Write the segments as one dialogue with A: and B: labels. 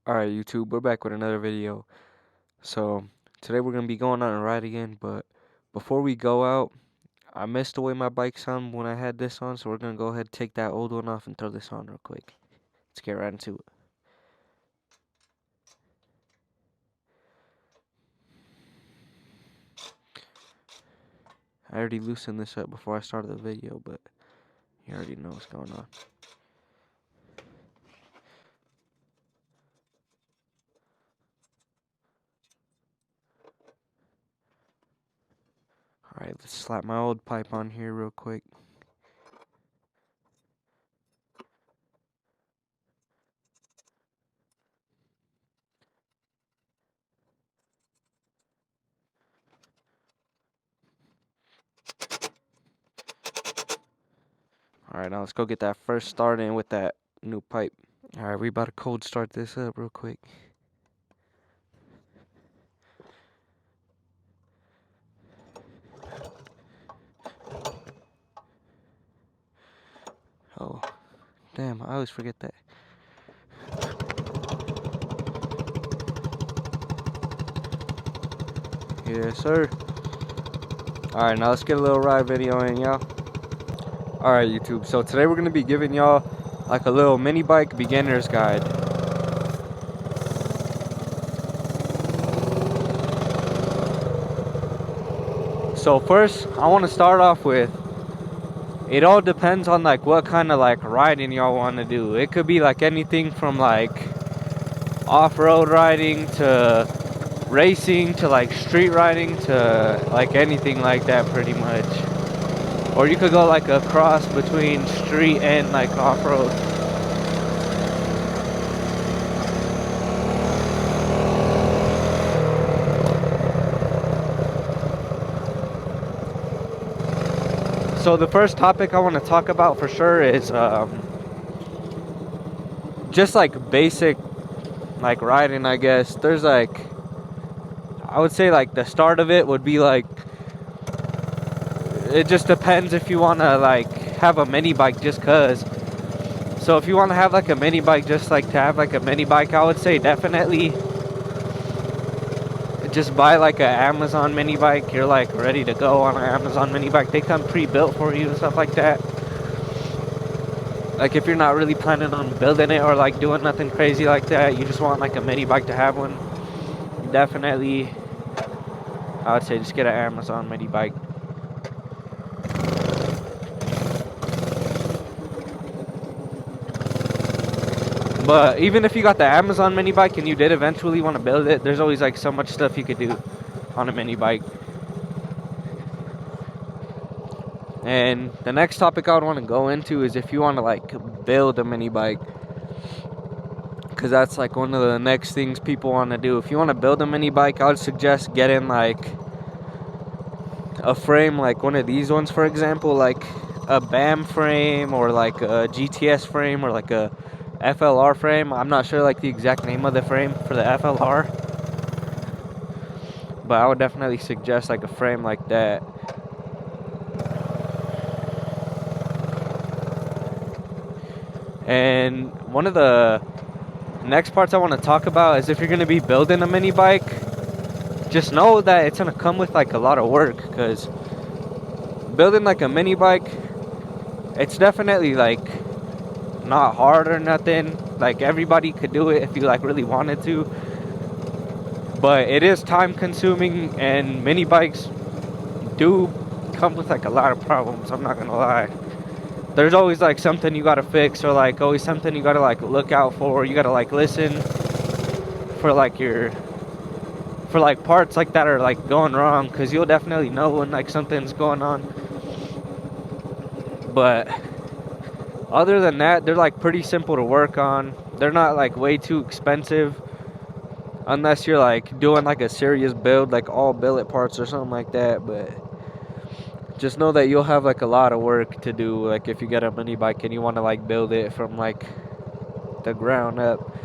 A: Alright, YouTube, we're back with another video. So, today we're going to be going on a ride again, but before we go out, I missed the way my bike sounded when I had this on, so we're going to go ahead and take that old one off and throw this on real quick. Let's get right into it. I already loosened this up before I started the video, but you already know what's going on. Alright, let's slap my old pipe on here real quick. Alright, now let's go get that first start in with that new pipe. Alright, we about to cold start this up real quick. Oh, damn, I always forget that. Yes, sir. Alright, now let's get a little ride video in, y'all. Alright, YouTube, so today we're going to be giving y'all like a little mini bike beginner's guide. So first, I want to start off with, it all depends on like what kind of like riding y'all want to do. It could be like anything from like off-road riding to racing to like street riding to like anything like that pretty much. Or you could go like a cross between street and like off-road. So the first topic I want to talk about for sure is just like basic like riding, I guess. There's like, I would say like the start of it would be like, it just depends if you want to like have a mini bike just cause. So if you want to have like a mini bike just like to have like a mini bike, I would say definitely just buy like an Amazon mini bike. You're like ready to go on an Amazon mini bike. They come pre-built for you and stuff like that. Like if you're not really planning on building it or like doing nothing crazy like that, you just want like a mini bike to have one, definitely I would say just get an Amazon mini bike. But even if you got the Amazon mini bike and you did eventually want to build it, there's always like so much stuff you could do on a mini bike. And the next topic I would want to go into is if you want to like build a mini bike, because that's like one of the next things people want to do. If you want to build a mini bike, I would suggest getting like a frame like one of these ones, for example, like a BAM frame or like a GTS frame or like a FLR frame. I'm not sure like the exact name of the frame for the FLR, but I would definitely suggest like a frame like that. And one of the next parts I want to talk about is if you're going to be building a mini bike, just know that it's going to come with like a lot of work, because building like a mini bike, it's definitely like not hard or nothing. Like everybody could do it if you like really wanted to, but it is time consuming, and mini bikes do come with like a lot of problems. I'm not gonna lie. There's always like something you gotta fix, or like always something you gotta like look out for. You gotta like listen for like parts like that are like going wrong, because you'll definitely know when like something's going on. But other than that, they're like pretty simple to work on. They're not like way too expensive, unless you're like doing like a serious build, like all billet parts or something like that. But just know that you'll have like a lot of work to do, like if you get a mini bike and you want to like build it from like the ground up.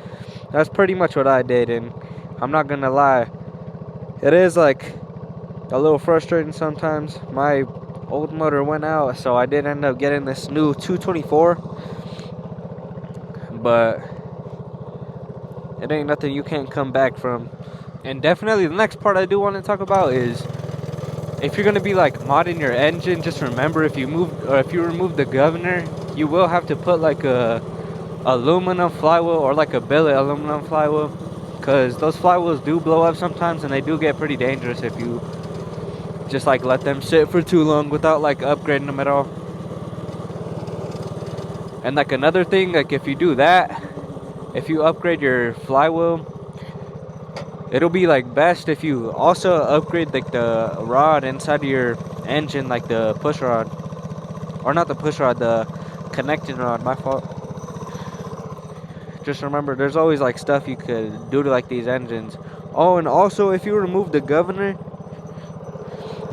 A: That's pretty much what I did, and I'm not gonna lie, it is like a little frustrating sometimes. My old motor went out, so I did end up getting this new 224, but It ain't nothing you can't come back from. And definitely the next part I do want to talk about is if you're gonna be like modding your engine, just remember if you remove the governor, you will have to put like a aluminum flywheel or like a billet aluminum flywheel, because those flywheels do blow up sometimes and they do get pretty dangerous if you just like let them sit for too long without like upgrading them at all. And like another thing, like if you do that, if you upgrade your flywheel, it'll be like best if you also upgrade like the rod inside of your engine, like the push rod, or not the push rod, the connecting rod, my fault. Just remember there's always like stuff you could do to like these engines. Oh, and also if you remove the governor,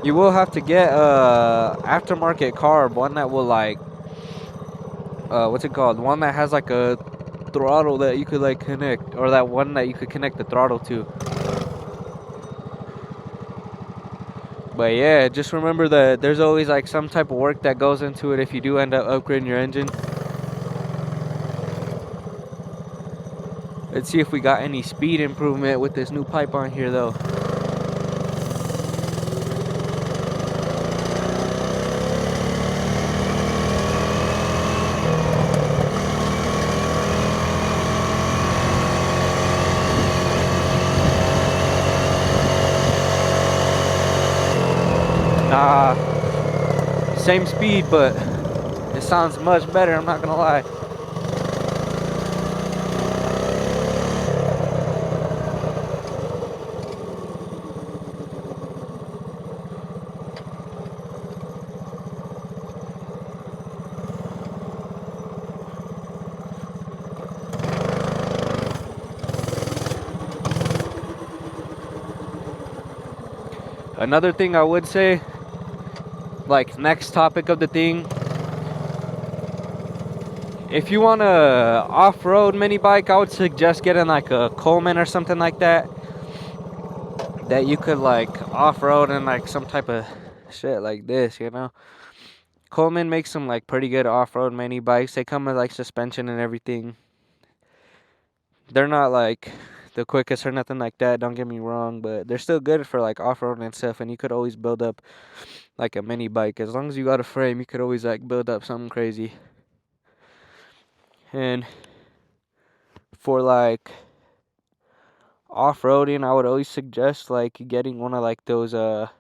A: you will have to get a aftermarket carb, one that will like what's it called, one that has like a throttle that you could like connect, or that one that you could connect the throttle to. But yeah, just remember that there's always like some type of work that goes into it if you do end up upgrading your engine. Let's see if we got any speed improvement with this new pipe on here though. Nah, same speed, but it sounds much better, I'm not gonna lie. Another thing I would say, like next topic of the thing, if you want a off-road mini bike, I would suggest getting like a Coleman or something like that you could like off-road in like some type of shit like this, you know. Coleman makes some like pretty good off-road mini bikes. They come with like suspension and everything. They're not like the quickest or nothing like that, don't get me wrong, but they're still good for like off-road and stuff, and you could always build up like a mini bike. As long as you got a frame, you could always like build up something crazy. And for like off-roading, I would always suggest like getting one of like those I'll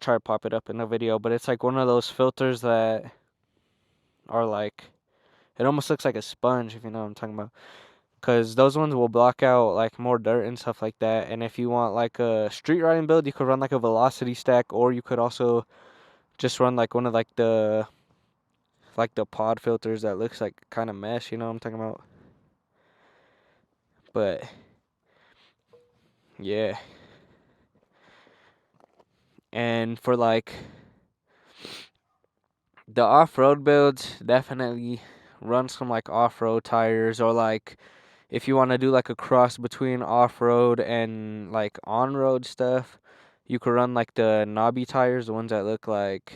A: try to pop it up in the video, but it's like one of those filters that are like, it almost looks like a sponge, if you know what I'm talking about. Because those ones will block out like more dirt and stuff like that. And if you want like a street riding build, you could run like a velocity stack, or you could also just run like one of like the pod filters that looks like kind of mesh, you know what I'm talking about. But yeah. And for like the off-road builds, definitely run some like off-road tires, or like if you want to do like a cross between off-road and like on-road stuff, you could run like the knobby tires, the ones that look like,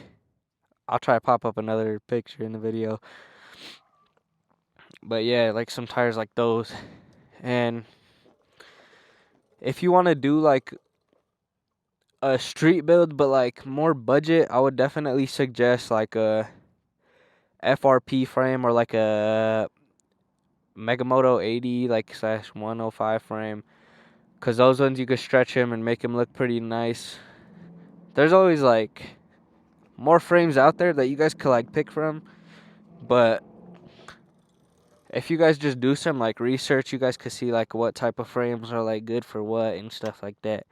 A: I'll try to pop up another picture in the video. But yeah, like some tires like those. And if you want to do like a street build but like more budget, I would definitely suggest like a FRP frame, or like a Megamoto 80 like /105 frame, because those ones you could stretch them and make them look pretty nice. There's always like more frames out there that you guys could like pick from, but if you guys just do some like research, you guys could see like what type of frames are like good for what and stuff like that.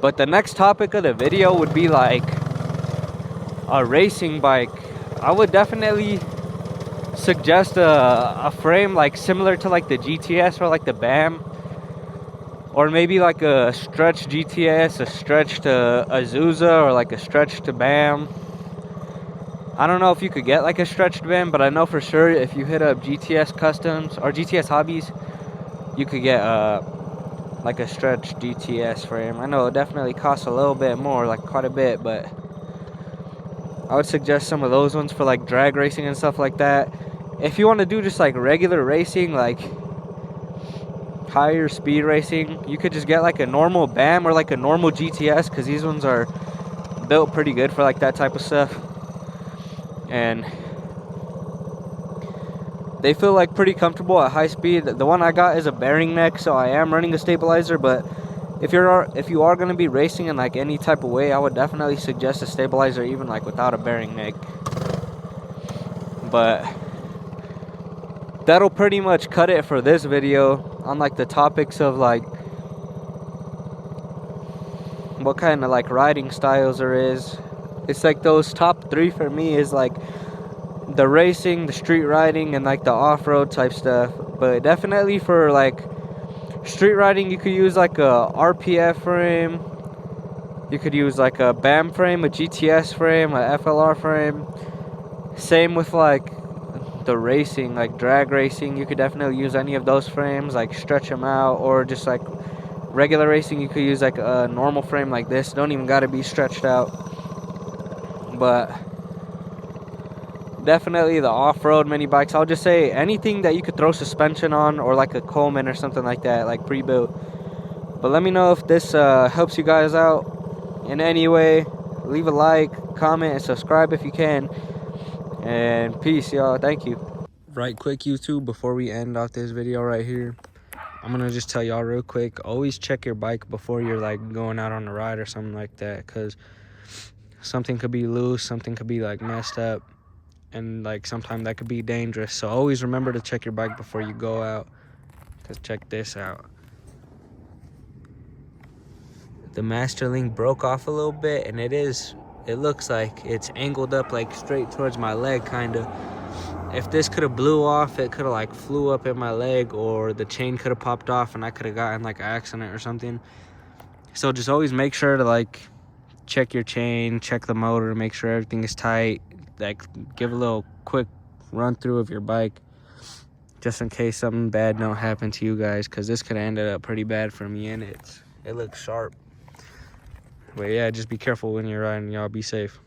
A: But the next topic of the video would be like a racing bike. I would definitely suggest a frame like similar to like the GTS or like the BAM, or maybe like a stretch GTS, a stretch to Azusa, or like a stretch to BAM. I don't know if you could get like a stretched band, but I know for sure if you hit up GTS Customs or GTS Hobbies, you could get like a stretched GTS frame. I know it definitely costs a little bit more, like quite a bit, but I would suggest some of those ones for like drag racing and stuff like that. If you want to do just like regular racing, like higher speed racing, you could just get like a normal BAM or like a normal GTS, because these ones are built pretty good for like that type of stuff, and they feel like pretty comfortable at high speed. The one I got is a bearing neck, so I am running a stabilizer, but if you are going to be racing in like any type of way, I would definitely suggest a stabilizer even like without a bearing neck. But that'll pretty much cut it for this video on like the topics of like what kind of like riding styles there is. It's like those top 3 for me is like the racing, the street riding, and like the off-road type stuff. But definitely for like street riding, you could use like a RPF frame, you could use like a BAM frame, a GTS frame, a FLR frame. Same with like the racing, like drag racing, you could definitely use any of those frames, like stretch them out, or just like regular racing, you could use like a normal frame like this. Don't even got to be stretched out. But definitely the off-road mini bikes, I'll just say anything that you could throw suspension on, or like a Coleman or something like that, like pre-built. But let me know if this helps you guys out in any way. Leave a like, comment, and subscribe if you can. And peace, y'all. Thank you. Right quick, YouTube, before we end off this video right here, I'm gonna just tell y'all real quick, always check your bike before you're like going out on a ride or something like that, because something could be loose, something could be like messed up, and like sometimes that could be dangerous. So always remember to check your bike before you go out. Because check this out, the Master Link broke off a little bit, and it looks like it's angled up like straight towards my leg kind of. If this could have blew off, it could have like flew up in my leg, or the chain could have popped off and I could have gotten like an accident or something. So just always make sure to like check your chain, check the motor, make sure everything is tight. Like give a little quick run through of your bike, just in case something bad don't happen to you guys, because this could have ended up pretty bad for me, and it looks sharp. But yeah, just be careful when you're riding, y'all. Be safe.